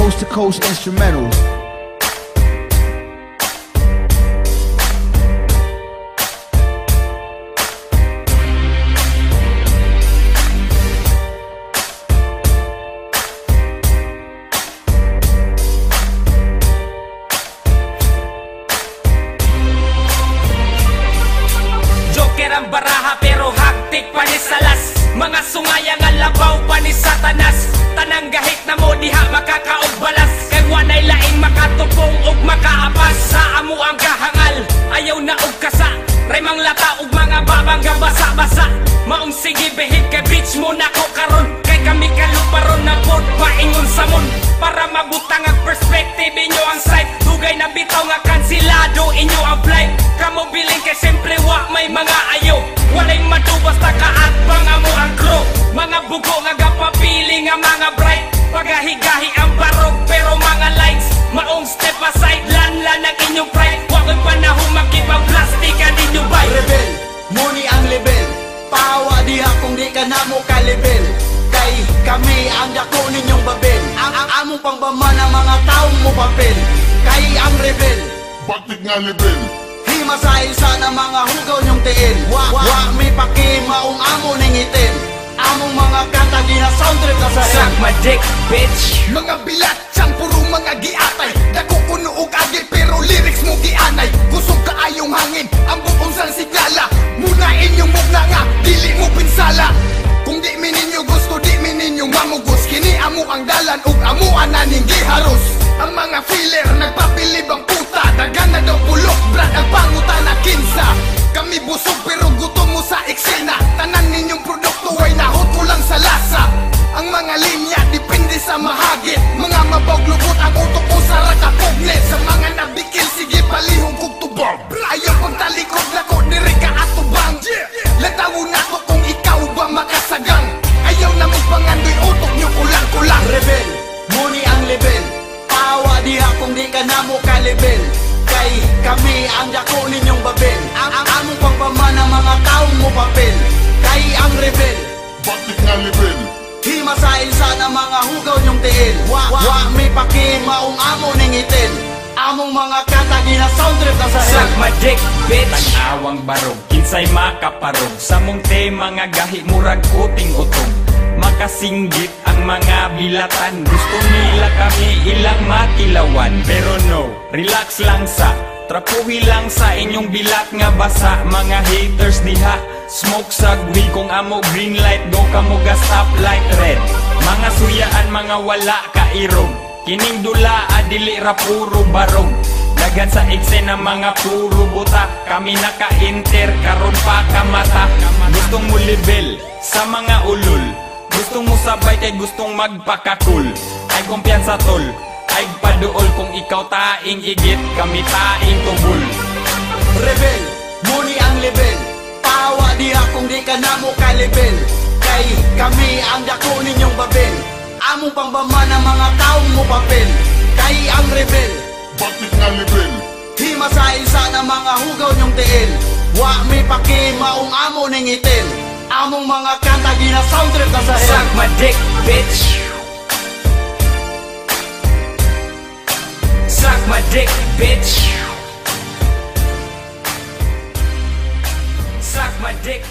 coast to coast instrumentals. Joker ang baraha pero haktik pa ni salas. Mga sungaya nga labaw pa ni Satanas. Tanang gahit na mo diha makakaugbalas. Kay wanay laing makatupong ug makaapas. Sa amo ang kahangal, ayaw na og kasa. Raymang lata ug mga babang nga basa-basa. Maong sige behig kay bitch mo na ko karon. Kay kami kaluparon na pod paingon sa mon. Para mabutang ang perspective inyo ang sight. Dugay na bitaw nga kansilado inyo ang flight. Kamo biling kay simple wa may mga ayo. Walay madubas ta kaatbang amo ang crew. Mga bugo nga gapapili nga mga bright. Pagahigahi ang barog pero mga lights. Maong step aside lanlan ang inyong pride. Wa ko'y panahon makipag-plastikan ninyo bay. Rebel, muni ang level. Pahawa diha kung di ka na mo ka-level. Kay kami ang dako ninyong babel. Ang among pangbama ng mga taong mo papel. Kay ang rebel, bakit nga level? himasahil sana mga hugaw nyong tiil. Wa may paki maong amo ning itin. Among mga kanta di na sound trip na sa Suck my dick, bitch. Mga bilat siyang puro mga giatay. Dako kuno og agi pero lyrics mo gianay. Kusog kaayong hangin, ang bukong sang signala. Muna inyong mugna nga, dili mo pinsala. Kung di mininyo gusto, di mininyo mamugos. Kini amo ang dalan ug amo ananing giharos. Ang mga filler nagpapilib ang puta. Dagan na daw pulok, brad ang panguta na kinsa. Kami busog pero gutom mo sa eksena. Tanan ninyong produkto ay nahot ko lang sa lasa. Ang mga linya depende sa mahagit. Mga mabawg lubot ang utok ko sa rakapogne. Sa mga nabikil sige palihong kog tubang. Ayaw pagtalikod na ko diri ka atubang. Latawo na ko kung ikaw ba makasagang. Ayaw na magpangandoy utok nyo kulang-kulang. rebel, muni ang level. Pahawa diha kung di ka na mo ka-level. Kay kami ang dako ninyong babel. Ang among pangbama ng mga taong mo papel. Kay ang rebel, Bakit nga level? himasahil sana mga hugaw nyong tiil. Wa may paki maong amo ning itin. Among mga kanta di na sound trip na sa Suck hell. my dick, bitch. Tanawang barog, kinsay makaparog. Sa mong tema nga gahi murag uting utog. Makasinggit ang mga bilatan. Gusto nila kami ilang matilawan. Pero no, relax lang sa trapuhi lang sa inyong bilat nga basa. Mga haters diha, smoke sagwi. Kung amo green light, go kamo ga stoplight red. Mga suyaan, mga wala kairog. Kining dula adili ra puro barog. Dagan sa eksena mga puro buta. Kami naka-enter karon pa kamata. Gustong mo level sa mga ulol. Gustong mo sabay kay gustong magpakakul. Ay kumpiyansa tol, ay paduol. Kung ikaw taing igit, kami taing tubol. Rebel, muni ang level. Pahawa diha kung di ka na mo ka-level. Kay kami ang dako ninyong babel. Among pangbama ng mga taong mo papel. Kay ang rebel, Bakit nga level? himasahil sana mga hugaw nyong tiil. Wa may paki maong amo ning itin. Among mga kanta di na sound trip na sa hell. Suck my dick, bitch. Suck my dick, bitch. Suck my dick.